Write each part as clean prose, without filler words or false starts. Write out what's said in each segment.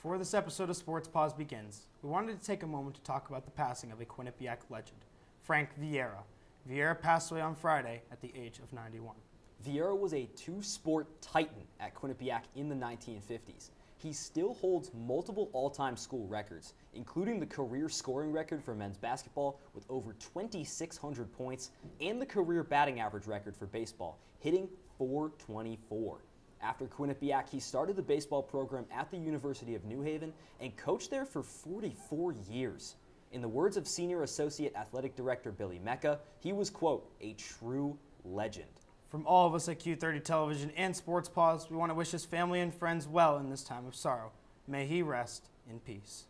Before this episode of Sports Paws begins, we wanted to take a moment to talk about the passing of a Quinnipiac legend, Frank Vieira. Vieira passed away on Friday at the age of 91. Vieira was a two-sport titan at Quinnipiac in the 1950s. He still holds multiple all-time school records, including the career scoring record for men's basketball with over 2,600 points and the career batting average record for baseball, hitting .424. After Quinnipiac, he started the baseball program at the University of New Haven and coached there for 44 years. In the words of Senior Associate Athletic Director Billy Mecca, he was, quote, a true legend. From all of us at Q30 Television and Sports Paws, we want to wish his family and friends well in this time of sorrow. May he rest in peace.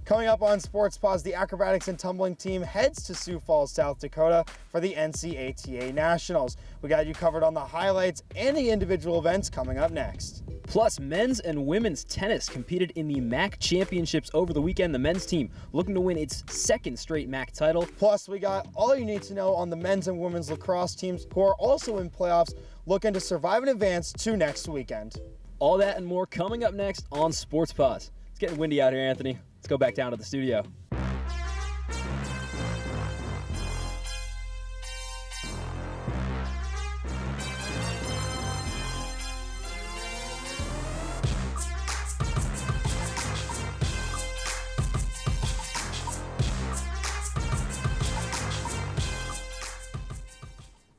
Coming up on Sports Paws, the acrobatics and tumbling team heads to Sioux Falls, South Dakota for the NCATA Nationals. We got you covered on the highlights and the individual events coming up next. Plus, men's and women's tennis competed in the MAAC championships over the weekend. The men's team looking to win its second straight MAAC title. Plus, we got all you need to know on the men's and women's lacrosse teams who are also in playoffs looking to survive and advance to next weekend. All that and more coming up next on Sports Paws. It's getting windy out here, Anthony. Let's go back down to the studio.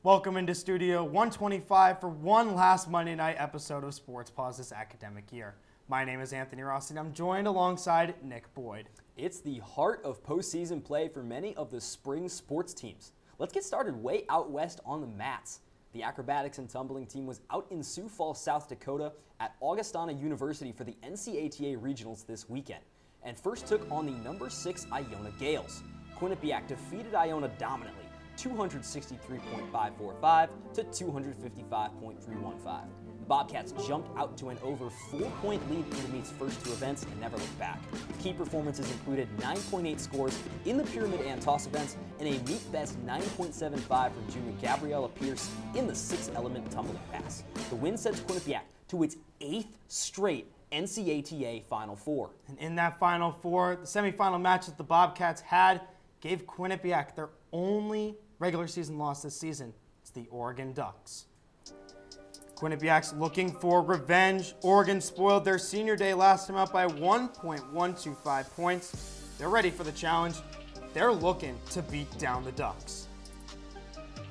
Welcome into Studio 125 for one last Monday night episode of Sports Paws this academic year. My name is Anthony Rossi, and I'm joined alongside Nick Boyd. It's the heart of postseason play for many of the spring sports teams. Let's get started way out west on the mats. The acrobatics and tumbling team was out in Sioux Falls, South Dakota at Augustana University for the NCATA Regionals this weekend, and first took on the number 6 Iona Gales. Quinnipiac defeated Iona dominantly, 263.545 to 255.315. The Bobcats jumped out to an over 4-point lead in the meet's first two events and never looked back. Key performances included 9.8 scores in the pyramid and toss events and a meet best 9.75 from junior Gabriella Pierce in the 6-element tumbling pass. The win sends Quinnipiac to its 8th straight NCATA Final Four. And in that Final Four, the semifinal match that the Bobcats had gave Quinnipiac their only regular season loss this season. It's the Oregon Ducks. Quinnipiac's looking for revenge. Oregon spoiled their senior day last time out by 1.125 points. They're ready for the challenge. They're looking to beat down the Ducks.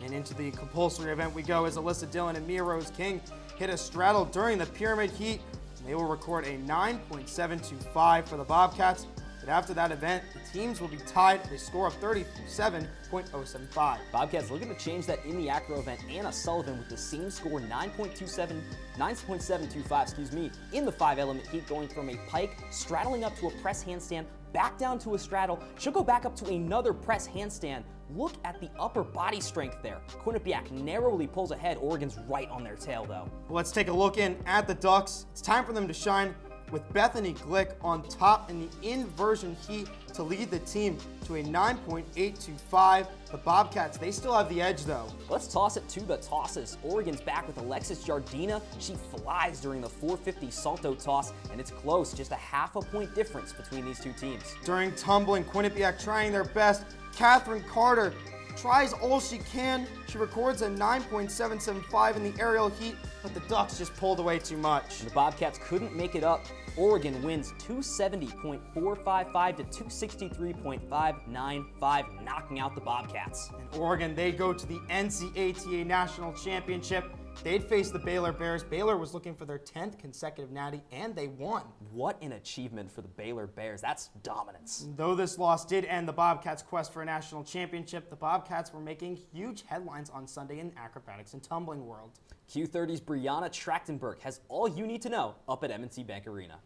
And into the compulsory event we go as Alyssa Dillon and Mia Rose King hit a straddle during the pyramid heat. They will record a 9.725 for the Bobcats. But after that event, the teams will be tied at a score of 37.075. Bobcats looking to change that in the Acro event. Anna Sullivan with the same score, 9.725, in the 5-element heat, going from a pike, straddling up to a press handstand, back down to a straddle. She'll go back up to another press handstand. Look at the upper body strength there. Quinnipiac narrowly pulls ahead. Oregon's right on their tail, though. Let's take a look in at the Ducks. It's time for them to shine, with Bethany Glick on top in the inversion heat to lead the team to a 9.825. The Bobcats, they still have the edge though. Let's toss it to the tosses. Oregon's back with Alexis Jardina. She flies during the 450 salto toss, and it's close, just a half a point difference between these two teams. During tumbling, Quinnipiac trying their best. Catherine Carter tries all she can. She records a 9.775 in the aerial heat, but the Ducks just pulled away too much. And the Bobcats couldn't make it up. Oregon wins 270.455 to 263.595, knocking out the Bobcats. And Oregon, they go to the NCATA National Championship. They'd face the Baylor Bears. Baylor was looking for their 10th consecutive natty, and they won. What an achievement for the Baylor Bears. That's dominance. Though this loss did end the Bobcats' quest for a national championship, the Bobcats were making huge headlines on Sunday in the acrobatics and tumbling world. Q30's Brianna Trachtenberg has all you need to know up at M&T Bank Arena.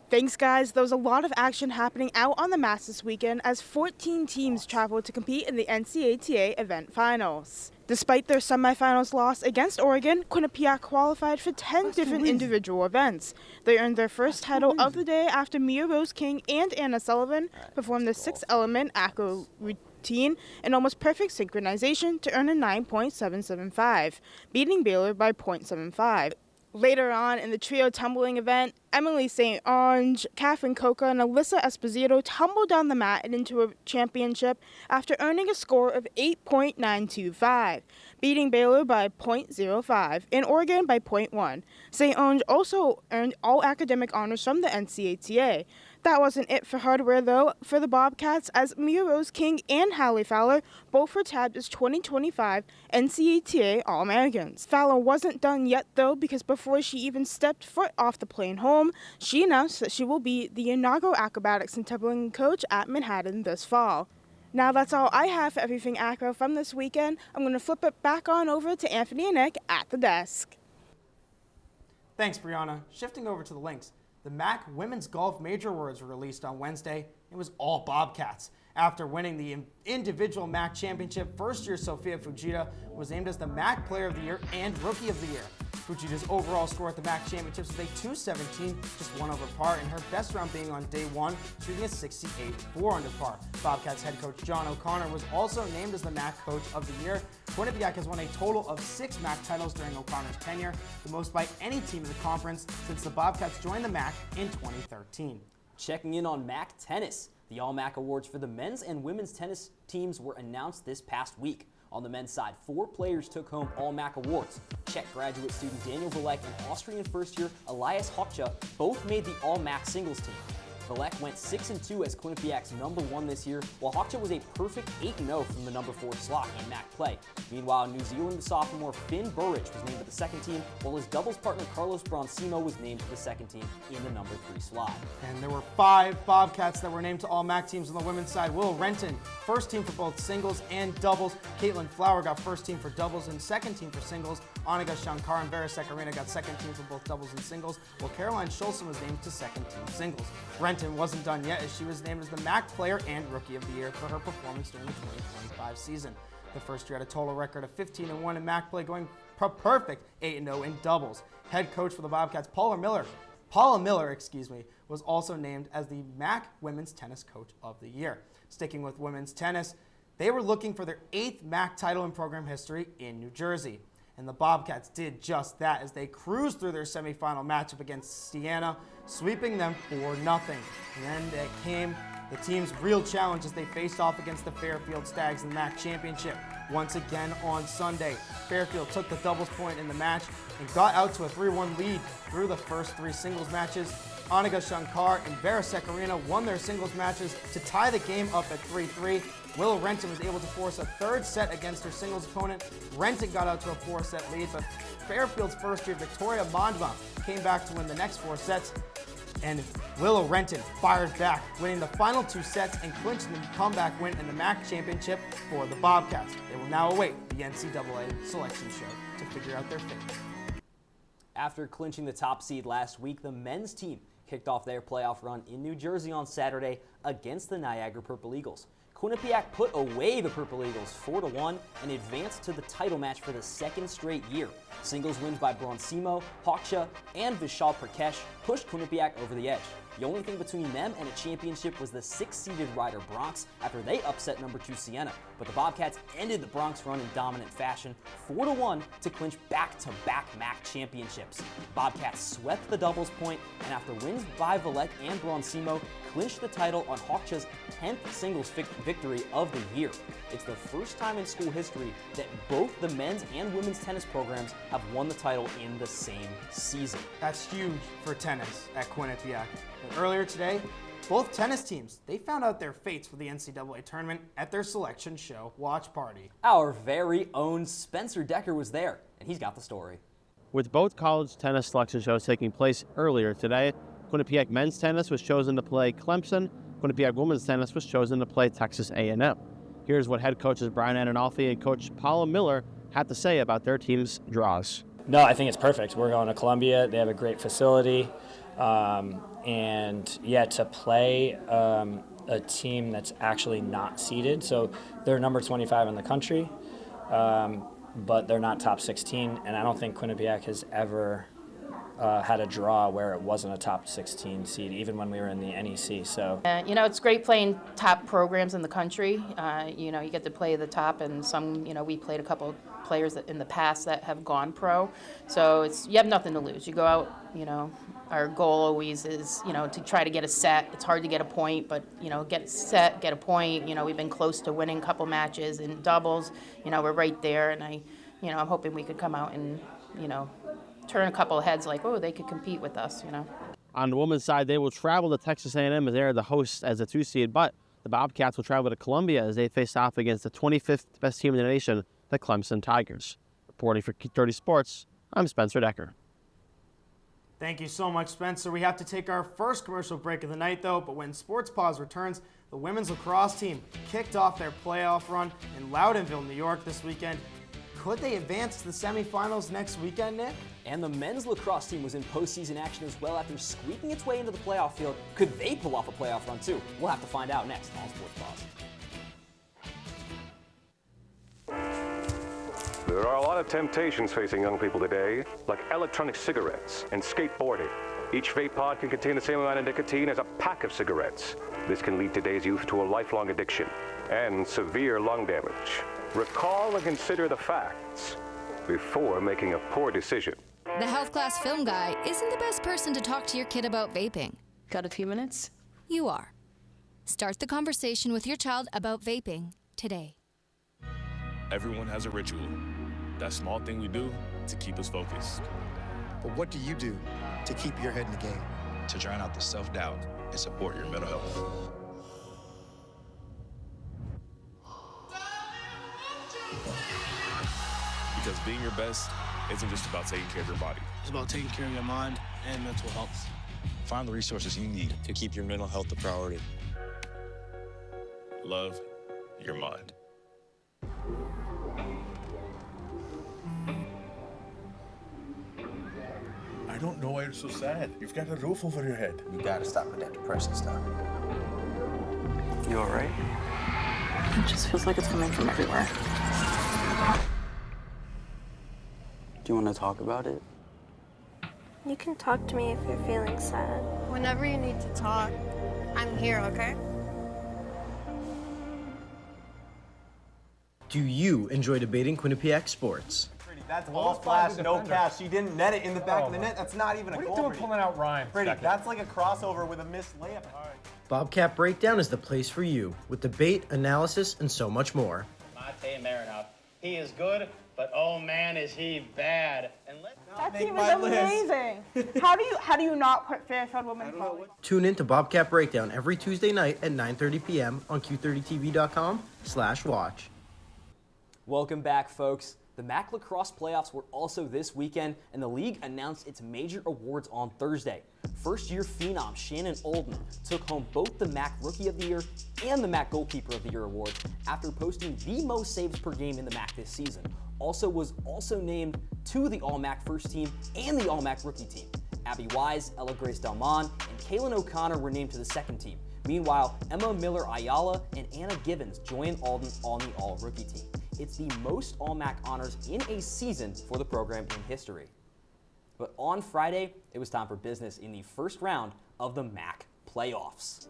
Thanks, guys. There was a lot of action happening out on the mats this weekend as 14 teams traveled to compete in the NCATA event finals. Despite their semifinals loss against Oregon, Quinnipiac qualified for 10 different individual events. They earned their first title of the day after Mia Rose King and Anna Sullivan performed the 6-element Acro routine in almost perfect synchronization to earn a 9.775, beating Baylor by 0.75. Later on in the trio tumbling event, Emily St. Ange, Catherine Coca, and Alyssa Esposito tumbled down the mat and into a championship after earning a score of 8.925, beating Baylor by .05 and Oregon by .1. St. Ange also earned all academic honors from the NCATA. That wasn't it for hardware, though, for the Bobcats, as Mia Rose King and Hallie Fowler both were tabbed as 2025 NCATA All-Americans. Fowler wasn't done yet, though, because before she even stepped foot off the plane home, she announced that she will be the inaugural acrobatics and tumbling coach at Manhattan this fall. Now that's all I have for Everything Acro from this weekend. I'm going to flip it back on over to Anthony and Nick at the desk. Thanks, Brianna. Shifting over to the links. The MAAC Women's Golf Major Awards were released on Wednesday. It was all Bobcats. After winning the individual MAAC championship, first-year Sophia Fujita was named as the MAAC Player of the Year and Rookie of the Year. Fujita's overall score at the MAAC championships was a 217, just one over par, and her best round being on day one, shooting a 68, 4 under par. Bobcats head coach John O'Connor was also named as the MAAC Coach of the Year. Quinnipiac has won a total of 6 MAAC titles during O'Connor's tenure, the most by any team in the conference since the Bobcats joined the MAAC in 2013. Checking in on MAAC tennis. The All-MAAC awards for the men's and women's tennis teams were announced this past week. On the men's side, 4 players took home All-MAAC awards. Czech graduate student Daniel Valek and Austrian first-year Elias Hopcha both made the All-MAAC singles team. Valek went 6-2 as Quinnipiac's number 1 this year, while Hopcha was a perfect 8-0 from the number 4 slot in MAAC play. Meanwhile, New Zealand sophomore Finn Burridge was named to the second team, while his doubles partner Carlos Broncimo was named to the second team in the number 3 slot. And there were 5 Bobcats that were named to all MAAC teams on the women's side. Will Renton, first team for both singles and doubles. Caitlin Flower got first team for doubles and second team for singles. Aniga Shankar and Vera Sekarina got second team for both doubles and singles, while Caroline Schulzen was named to second team singles. Renton wasn't done yet, as she was named as the MAAC Player and Rookie of the Year for her performance during the 2025 season. The first year had a total record of 15-1 in MAAC play, going perfect 8-0 in doubles. Head coach for the Bobcats, Paula Miller, was also named as the MAAC Women's Tennis Coach of the Year. Sticking with women's tennis, they were looking for their 8th MAAC title in program history in New Jersey. And the Bobcats did just that as they cruised through their semifinal matchup against Siena, sweeping them 4-0. And then it came the team's real challenge as they faced off against the Fairfield Stags in the MAAC Championship. Once again on Sunday, Fairfield took the doubles point in the match and got out to a 3-1 lead through the first 3 singles matches. Aniga Shankar and Vera Sekarina won their singles matches to tie the game up at 3-3. Willow Renton was able to force a 3rd set against her singles opponent. Renton got out to a 4-set lead, but Fairfield's first year Victoria Mandma came back to win the next 4 sets. And Willow Renton fired back, winning the final 2 sets and clinching the comeback win in the MAAC championship for the Bobcats. They will now await the NCAA selection show to figure out their fate. After clinching the top seed last week, the men's team kicked off their playoff run in New Jersey on Saturday against the Niagara Purple Eagles. Quinnipiac put away the Purple Eagles 4-1 and advanced to the title match for the 2nd straight year. Singles wins by Broncimo, Hawksha, and Vishal Prakash pushed Quinnipiac over the edge. The only thing between them and a championship was the 6th-seeded Rider Bronx after they upset number 2 Siena. But the Bobcats ended the Bronx run in dominant fashion, 4-1 to clinch back-to-back MAAC championships. Bobcats swept the doubles point, and after wins by Valek and Broncimo, clinched the title on Hawksha's 10th singles victory of the year. It's the first time in school history that both the men's and women's tennis programs have won the title in the same season. That's huge for tennis at Quinnipiac. And earlier today, both tennis teams, they found out their fates for the NCAA tournament at their selection show watch party. Our very own Spencer Decker was there, and he's got the story. With both college tennis selection shows taking place earlier today, Quinnipiac men's tennis was chosen to play Clemson. Quinnipiac women's tennis was chosen to play Texas A&M. Here's what head coaches Brian Ananolfi and coach Paula Miller had to say about their team's draws. No, I think it's perfect. We're going to Columbia. They have a great facility. And yeah, to play a team that's actually not seeded. So they're number 25 in the country, but they're not top 16. And I don't think Quinnipiac has ever had a draw where it wasn't a top 16 seed, even when we were in the NEC. So it's great playing top programs in the country. You get to play the top, and some, we played a couple players that in the past that have gone pro. So you have nothing to lose. You go out, our goal always is, to try to get a set. It's hard to get a point, but, get a set, get a point. We've been close to winning a couple matches in doubles. We're right there, and I'm hoping we could come out and, turn a couple of heads like, oh, they could compete with us, On the women's side, they will travel to Texas A&M as they're the hosts as a 2 seed, but the Bobcats will travel to Columbia as they face off against the 25th best team in the nation, the Clemson Tigers. Reporting for Key 30 Sports, I'm Spencer Decker. Thank you so much, Spencer. We have to take our first commercial break of the night, though, but when Sports Paws returns, the women's lacrosse team kicked off their playoff run in Loudonville, New York this weekend. Could they advance to the semifinals next weekend, Nick? And the men's lacrosse team was in postseason action as well after squeaking its way into the playoff field. Could they pull off a playoff run too? We'll have to find out next on Sports Paws. There are a lot of temptations facing young people today, like electronic cigarettes and skateboarding. Each vape pod can contain the same amount of nicotine as a pack of cigarettes. This can lead today's youth to a lifelong addiction and severe lung damage. Recall and consider the facts before making a poor decision. The health class film guy isn't the best person to talk to your kid about vaping. Got a few minutes? You are. Start the conversation with your child about vaping today. Everyone has a ritual. That small thing we do to keep us focused. But what do you do to keep your head in the game? To drown out the self-doubt and support your mental health. Because being your best isn't just about taking care of your body. It's about taking care of your mind and mental health. Find the resources you need to keep your mental health a priority. Love your mind. I don't know why you're so sad. You've got a roof over your head. You gotta stop with that depression stuff. You all right? It just feels like it's coming from everywhere. Do you want to talk about it? You can talk to me if you're feeling sad. Whenever you need to talk, I'm here, okay? Do you enjoy debating Quinnipiac sports? That's all flash, no catch. She didn't net it in the back of the net. That's not even a goal. What are you doing pulling out Ryan? Pretty. That's like a crossover with a missed layup. Bobcat Breakdown is the place for you, with debate, analysis, and so much more. Mate Marinov. He is good, but oh man, is he bad. And that team is amazing. How do you not put Fairfield Women's College? Tune in to Bobcat Breakdown every Tuesday night at 9:30 p.m. on Q30TV.com/watch. Welcome back, folks. The MAAC lacrosse playoffs were also this weekend, and the league announced its major awards on Thursday. First-year phenom Shannon Alden took home both the MAAC Rookie of the Year and the MAAC Goalkeeper of the Year award after posting the most saves per game in the MAAC this season. Was also named to the All-MAAC first team and the All-MAAC rookie team. Abby Wise, Ella Grace Delmon, and Kaylin O'Connor were named to the second team. Meanwhile, Emma Miller Ayala and Anna Givens joined Alden on the All-Rookie team. It's the most All-MAAC honors in a season for the program in history. But on Friday, it was time for business in the first round of the MAAC playoffs.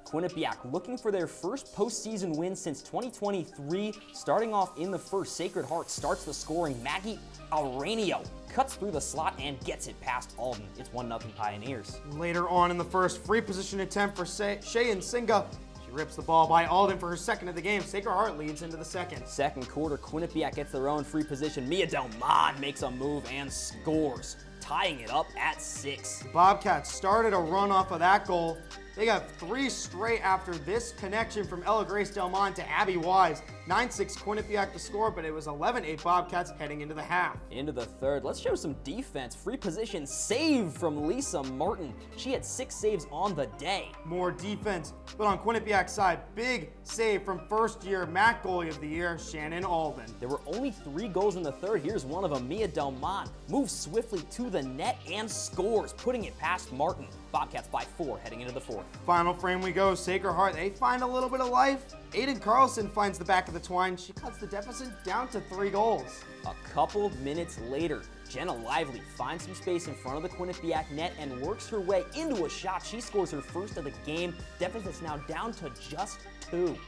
Quinnipiac looking for their first postseason win since 2023. Starting off in the first, Sacred Heart starts the scoring. Maggie Aranio cuts through the slot and gets it past Alden. It's 1-0 Pioneers. Later on in the first, free position attempt for Shayan Singa. She rips the ball by Alden for her second of the game. Sacred Heart leads into the second. Second quarter, Quinnipiac gets their own free position. Mia Delmon makes a move and scores, tying it up at 6. The Bobcats started a run off of that goal. They got 3 straight after this connection from Ella Grace Delmon to Abby Wise. 9-6 Quinnipiac to score, but it was 11-8 Bobcats heading into the half. Into the third, let's show some defense. Free position save from Lisa Martin. She had 6 saves on the day. More defense, but on Quinnipiac's side, big save from first-year MAAC goalie of the year, Shannon Alden. There were only 3 goals in the third. Here's one of them. Mia Delmon moves swiftly to the net and scores, putting it past Martin. Bobcats by 4 heading into the fourth. Final frame we go. Sacred Heart, they find a little bit of life. Aiden Carlson finds the back of the twine. She cuts the deficit down to 3 goals. A couple minutes later, Jenna Lively finds some space in front of the Quinnipiac net and works her way into a shot. She scores her first of the game. Deficit's now down to just 2.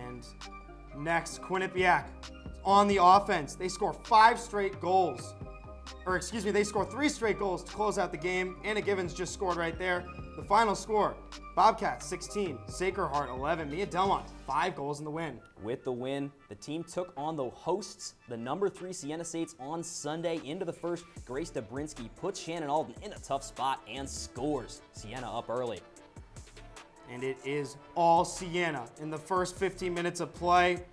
And Next, Quinnipiac on the offense. They score 5 straight goals. Or excuse me, they score 3 straight goals to close out the game. Anna Givens just scored right there. The final score, Bobcats 16, Sacred Heart 11. Mia Delmont, 5 goals in the win. With the win, the team took on the hosts, the number 3 Siena Saints, on Sunday. Into the first, Grace Dobrinsky puts Shannon Alden in a tough spot and scores. Siena up early. And it is all Siena. In the first 15 minutes of play,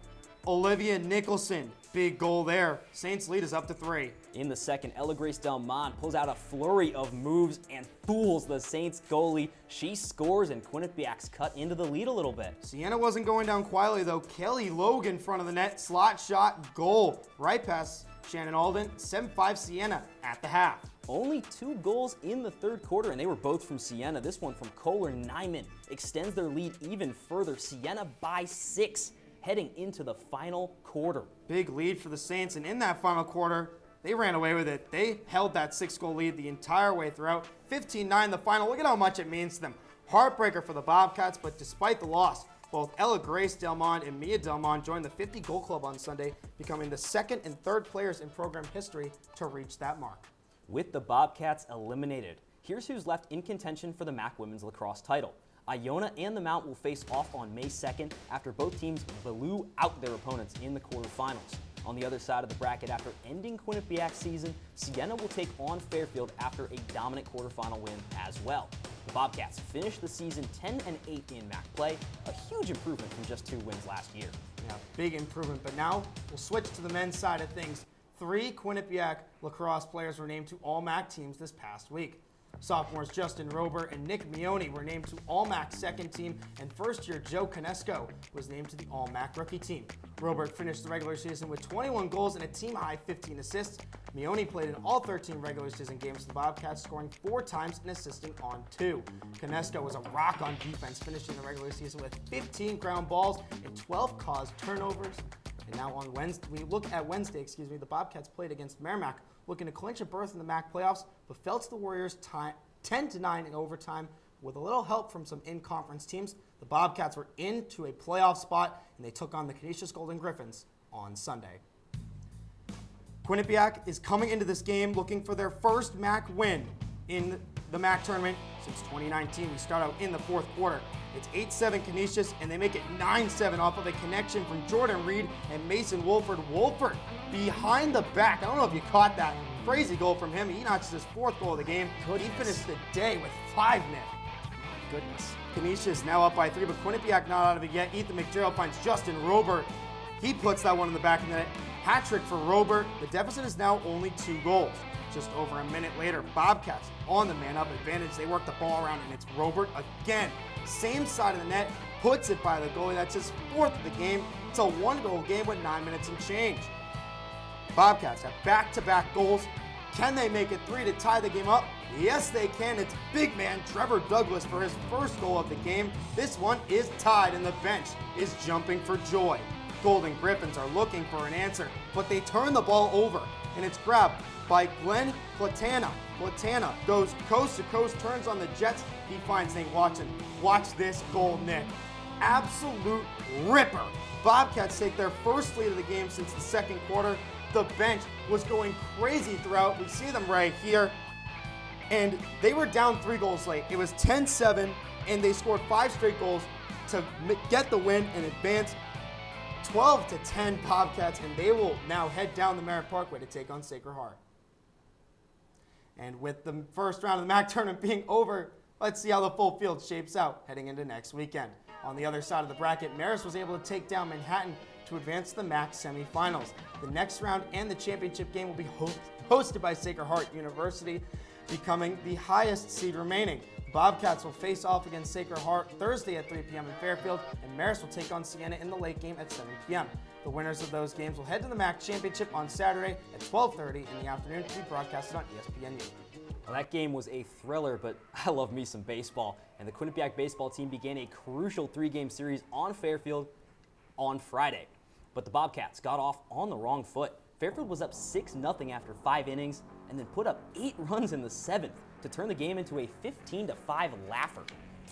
Olivia Nicholson, big goal there. Saints lead is up to 3. In the second, Ella Grace Delmont pulls out a flurry of moves and fools the Saints goalie. She scores and Quinnipiac's cut into the lead a little bit. Siena wasn't going down quietly though. Kelly Logan in front of the net, slot shot, goal. Right past Shannon Alden, 7-5 Siena at the half. Only 2 goals in the third quarter, and they were both from Siena. This one from Kohler Nyman extends their lead even further. Siena by 6, heading into the final quarter. Big lead for the Saints, and in that final quarter, they ran away with it. They held that 6-goal lead the entire way throughout. 15-9 the final. Look at how much it means to them. Heartbreaker for the Bobcats, but despite the loss, both Ella Grace Delmont and Mia Delmont joined the 50-goal club on Sunday, becoming the 2nd and 3rd players in program history to reach that mark. With the Bobcats eliminated, here's who's left in contention for the MAAC Women's Lacrosse title. Iona and the Mount will face off on May 2nd after both teams blew out their opponents in the quarterfinals. On the other side of the bracket, after ending Quinnipiac's season, Siena will take on Fairfield after a dominant quarterfinal win as well. The Bobcats finished the season 10-8 in MAAC play, a huge improvement from just 2 wins last year. Yeah, big improvement, but now we'll switch to the men's side of things. 3 Quinnipiac lacrosse players were named to all MAAC teams this past week. Sophomores Justin Robert and Nick Mione were named to All-MAAC second team, and first-year Joe Conesco was named to the All-MAAC rookie team. Robert finished the regular season with 21 goals and a team-high 15 assists. Mione played in all 13 regular season games for the Bobcats, scoring 4 times and assisting on 2. Conesco was a rock on defense, finishing the regular season with 15 ground balls and 12 caused turnovers. And now on Wednesday, the Bobcats played against Merrimack, looking to clinch a berth in the MAAC playoffs, but fell to the Warriors 10-9 in overtime. With a little help from some in-conference teams, the Bobcats were into a playoff spot, and they took on the Canisius Golden Griffins on Sunday. Quinnipiac is coming into this game looking for their first MAAC win in the MAAC tournament since 2019. We start out in the 4th quarter. It's 8-7 Canisius, and they make it 9-7 off of a connection from Jordan Reed and Mason Wolford. Wolford behind the back. I don't know if you caught that. Crazy goal from him. He notched his 4th goal of the game. He finished the day with 5 net. Goodness. Canisius now up by 3, but Quinnipiac not out of it yet. Ethan McGerald finds Justin Robert. He puts that one in the back of the net. Hat trick for Robert. The deficit is now only 2 goals. Just over a minute later, Bobcats on the man-up advantage. They work the ball around, and it's Robert again. Same side of the net, puts it by the goalie. That's his 4th of the game. It's a 1-goal game with 9 minutes and change. Bobcats have back-to-back goals. Can they make it 3 to tie the game up? Yes, they can. It's big man Trevor Douglas for his 1st goal of the game. This one is tied, and the bench is jumping for joy. Golden Griffins are looking for an answer, but they turn the ball over, and it's grabbed by Glenn Platana. Platana goes coast to coast, turns on the Jets. He finds Nate Watson. Watch this goal, Nick. Absolute ripper. Bobcats take their first lead of the game since the 2nd quarter. The bench was going crazy throughout. We see them right here. And they were down 3 goals late. It was 10-7, and they scored 5 straight goals to get the win and advance 12-10 Bobcats, and they will now head down the Merritt Parkway to take on Sacred Heart. And with the first round of the MAAC tournament being over, let's see how the full field shapes out heading into next weekend. On the other side of the bracket, Marist was able to take down Manhattan to advance to the MAAC semifinals. The next round and the championship game will be hosted by Sacred Heart University, becoming the highest seed remaining. Bobcats will face off against Sacred Heart Thursday at 3 p.m. in Fairfield, and Marist will take on Siena in the late game at 7 p.m. The winners of those games will head to the MAAC Championship on Saturday at 12:30 in the afternoon to be broadcasted on ESPNU. Well, that game was a thriller, but I love me some baseball. And the Quinnipiac baseball team began a crucial 3-game series on Fairfield on Friday. But the Bobcats got off on the wrong foot. Fairfield was up 6-0 after 5 innings and then put up 8 runs in the 7th to turn the game into a 15-5 laugher.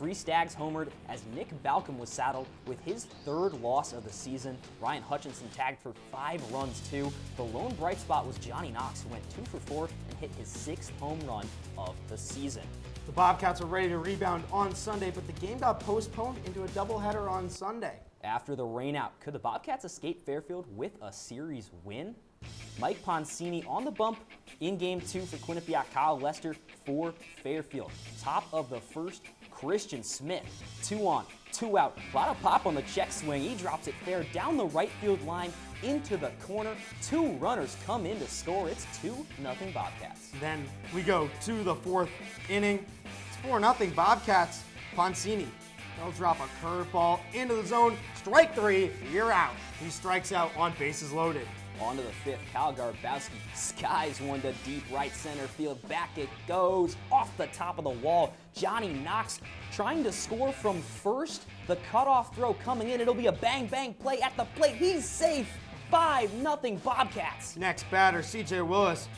3 Stags homered as Nick Balcom was saddled with his 3rd loss of the season. Ryan Hutchinson tagged for 5 runs too. The lone bright spot was Johnny Knox, who went 2 for 4 and hit his 6th home run of the season. The Bobcats are ready to rebound on Sunday, but the game got postponed into a doubleheader on Sunday. After the rainout, could the Bobcats escape Fairfield with a series win? Mike Poncini on the bump in Game 2 for Quinnipiac. Kyle Lester for Fairfield. Top of the first, Christian Smith. 2 on, 2 out. A lot of pop on the check swing. He drops it fair down the right field line into the corner. 2 runners come in to score. It's 2-0 Bobcats. Then we go to the 4th inning. It's 4-0 Bobcats. Poncini, they'll drop a curveball into the zone. Strike 3, you're out. He strikes out on bases loaded. On to the 5th, Kyle Garbowski skies one to deep right center field. Back it goes, off the top of the wall. Johnny Knox trying to score from first. The cutoff throw coming in. It'll be a bang-bang play at the plate. He's safe. 5-0 Bobcats. Next batter, CJ Willis.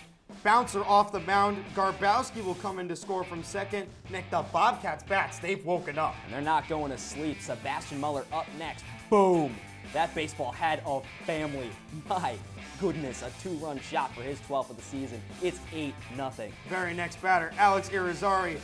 Bouncer off the mound. Garbowski will come in to score from second. Nick, the Bobcats bats, they've woken up. And they're not going to sleep. Sebastian Muller up next. Boom. That baseball had a family. My goodness, a 2-run shot for his 12th of the season. It's 8-0. Very next batter, Alex Irizarry.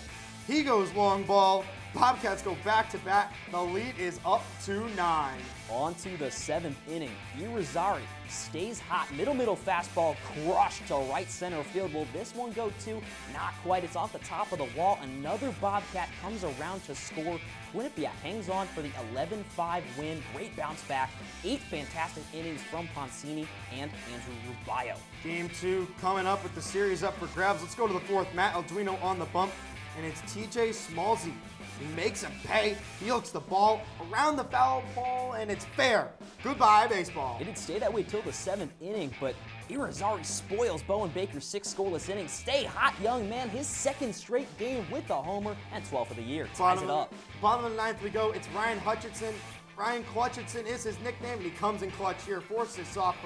He goes long ball. Bobcats go back to back. The lead is up to 9. On to the 7th inning. Irizarry stays hot. Middle fastball crushed to right center field. Will this one go to? Not quite. It's off the top of the wall. Another Bobcat comes around to score. Quinnipiac hangs on for the 11-5 win. Great bounce back. 8 fantastic innings from Poncini and Andrew Rubio. Game 2 coming up with the series up for grabs. Let's go to the 4th. Matt Alduino on the bump, and it's TJ Smallsy. He makes him pay. He hooks the ball around the foul ball, and it's fair. Goodbye, baseball. It did stay that way till the 7th inning, but Irizarry spoils Bowen Baker's 6 scoreless innings. Stay hot, young man. His 2nd straight game with a homer and 12th of the year. Ties it up. Bottom of the 9th we go. It's Ryan Hutchinson. Ryan Clutchinson is his nickname, and he comes in clutch here. Forces soft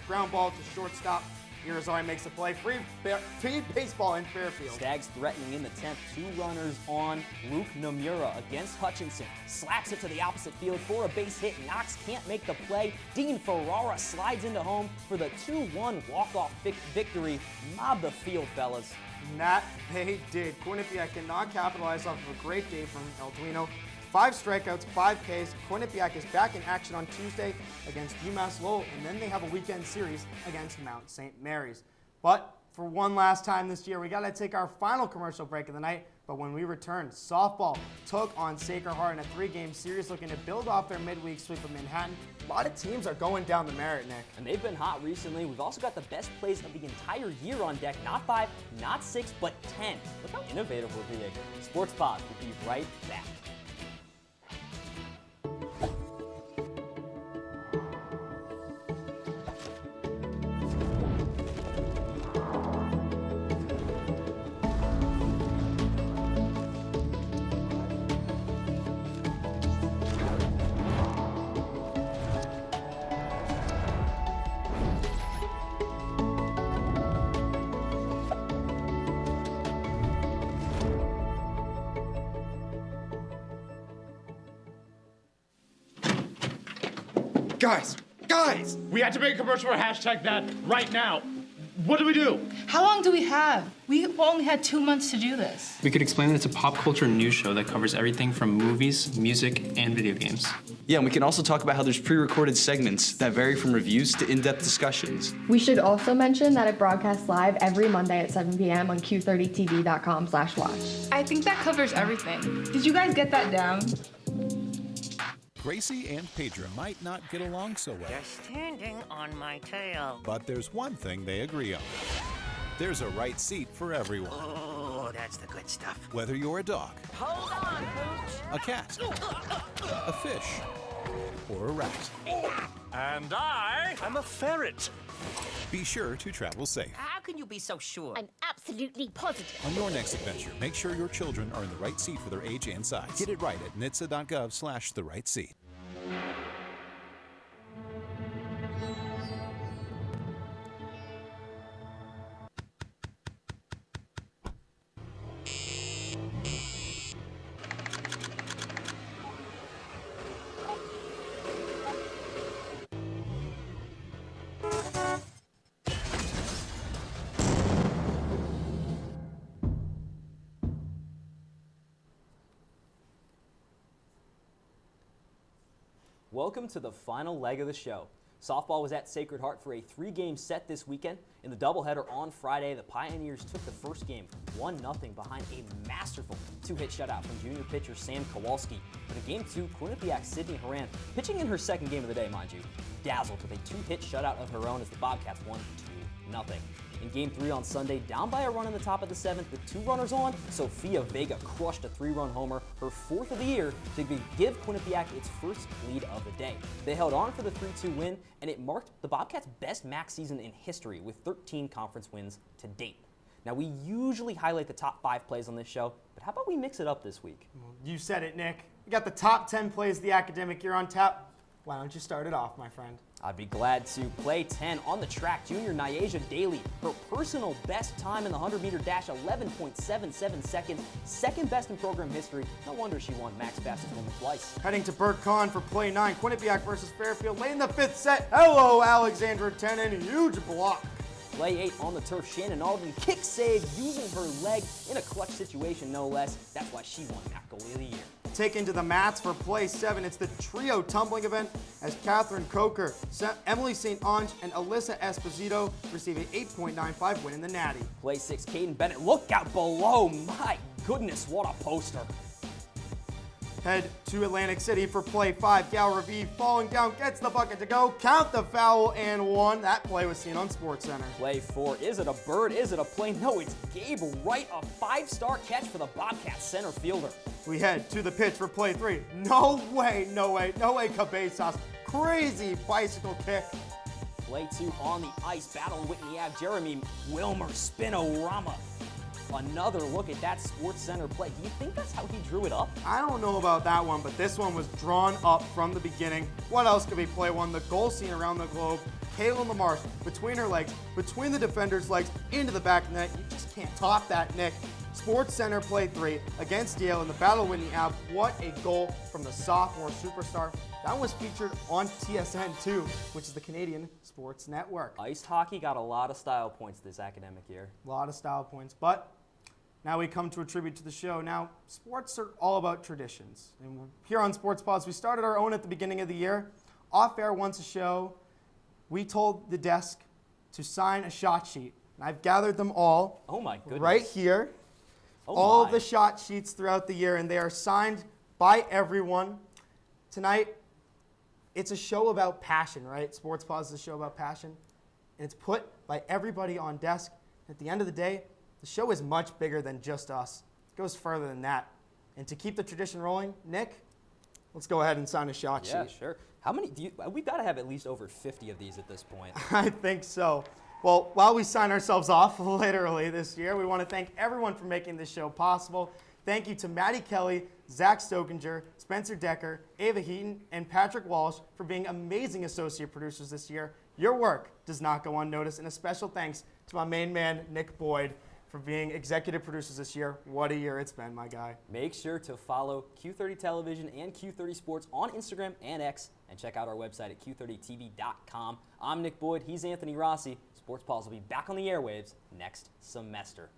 ground ball to shortstop. Irizarry makes the play. Free baseball in Fairfield. Stags threatening in the 10th. 2 runners on. Luke Nomura against Hutchinson. Slaps it to the opposite field for a base hit. Knox can't make the play. Dean Ferrara slides into home for the 2-1 walk-off victory. Mob the field, fellas. And that they did. Quinnipiac cannot capitalize off of a great day from Alduino. 5 strikeouts, 5 Ks. Quinnipiac is back in action on Tuesday against UMass Lowell, and then they have a weekend series against Mount St. Mary's. But for one last time this year, we got to take our final commercial break of the night. But when we return, softball took on Sacred Heart in a 3-game series looking to build off their midweek sweep of Manhattan. A lot of teams are going down the merit, Nick. And they've been hot recently. We've also got the best plays of the entire year on deck. Not 5, not 6, but 10. Look how innovative we're being. Sports Paws will be right back. Guys! We had to make a commercial for #that right now. What do we do? How long do we have? We only had 2 months to do this. We could explain that it's a pop culture news show that covers everything from movies, music, and video games. Yeah, and we can also talk about how there's pre-recorded segments that vary from reviews to in-depth discussions. We should also mention that it broadcasts live every Monday at 7 p.m. on Q30TV.com/watch. I think that covers everything. Did you guys get that down? Gracie and Pedro might not get along so well. They're standing on my tail. But there's one thing they agree on. There's a right seat for everyone. Oh, that's the good stuff. Whether you're a dog, Hold on, Pooch. a cat, a fish, or a rat. And I'm a ferret. Be sure to travel safe. How can you be so sure? I'm absolutely positive. On your next adventure, make sure your children are in the right seat for their age and size. Get it right at nhtsa.gov/the right seat. Welcome to the final leg of the show. Softball was at Sacred Heart for a 3-game set this weekend. In the doubleheader on Friday, the Pioneers took the first game 1-0 behind a masterful 2-hit shutout from junior pitcher Sam Kowalski. But in Game 2, Quinnipiac Sydney Horan, pitching in her second game of the day, mind you, dazzled with a 2-hit shutout of her own as the Bobcats won 2-0. In Game 3 on Sunday, down by a run in the top of the 7th with 2 runners on, Sophia Vega crushed a 3-run homer, her 4th of the year, to give Quinnipiac its first lead of the day. They held on for the 3-2 win, and it marked the Bobcats' best MAAC season in history with 13 conference wins to date. Now, we usually highlight the top 5 plays on this show, but how about we mix it up this week? You said it, Nick. We got the top 10 plays of the academic year on tap. Why don't you start it off, my friend? I'd be glad to. Play 10 on the track, junior Nyasia Daly. Her personal best time in the 100-meter dash, 11.77 seconds. Second best in program history. No wonder she won MAAC's fastest woman twice. Heading to Burt Con for play 9, Quinnipiac versus Fairfield. Late in the 5th set. Hello, Alexandra Tenen. Huge block. Play 8 on the turf, Shannon Alden kick save using her leg in a clutch situation, no less. That's why she won MAAC Goalie of the Year. Taken to the mats for play 7. It's the trio tumbling event as Catherine Coker, Emily St. Ange, and Alyssa Esposito receive an 8.95 win in the Natty. Play 6, Caden Bennett. Look out below. My goodness, what a poster. Head to Atlantic City for play 5. Gal Raviv falling down, gets the bucket to go, count the foul, and 1. That play was seen on SportsCenter. Play 4. Is it a bird? Is it a play? No, it's Gabe Wright, a 5-star catch for the Bobcats center fielder. We head to the pitch for play 3. No way, Cabezas. Crazy bicycle kick. Play 2 on the ice, battle Whitney Ave, Jeremy Wilmer, Spinorama. Another look at that SportsCenter play. Do you think that's how he drew it up? I don't know about that one, but this one was drawn up from the beginning. What else could be play 1? The goal scene around the globe. Kaylin LaMarche, between her legs, between the defender's legs, into the back of the net. You just can't top that, Nick. SportsCenter play 3 against Yale in the Battle of Whitney Ave. What a goal from the sophomore superstar. That was featured on TSN2, which is the Canadian Sports Network. Ice hockey got a lot of style points this academic year. A lot of style points, but now we come to a tribute to the show. Now, sports are all about traditions. And here on Sports Paws, we started our own at the beginning of the year. Off air once a show, we told the desk to sign a shot sheet. And I've gathered them all. Oh my goodness. Right here. Oh all my. of the shot sheets throughout the year, and they are signed by everyone. Tonight, it's a show about passion, right? Sports Paws is a show about passion. And it's put by everybody on desk. At the end of the day, the show is much bigger than just us. It goes further than that. And to keep the tradition rolling, Nick, let's go ahead and sign a shot sheet. Yeah, sure. How many do you, we've got to have at least over 50 of these at this point. I think so. Well, while we sign ourselves off literally this year, we want to thank everyone for making this show possible. Thank you to Maddie Kelly, Zach Stokinger, Spencer Decker, Ava Heaton, and Patrick Walsh for being amazing associate producers this year. Your work does not go unnoticed, and a special thanks to my main man, Nick Boyd, for being executive producers this year. What a year it's been, my guy. Make sure to follow Q30 Television and Q30 Sports on Instagram and X, and check out our website at q30tv.com. I'm Nick Boyd. He's Anthony Rossi. Sports Paws will be back on the airwaves next semester.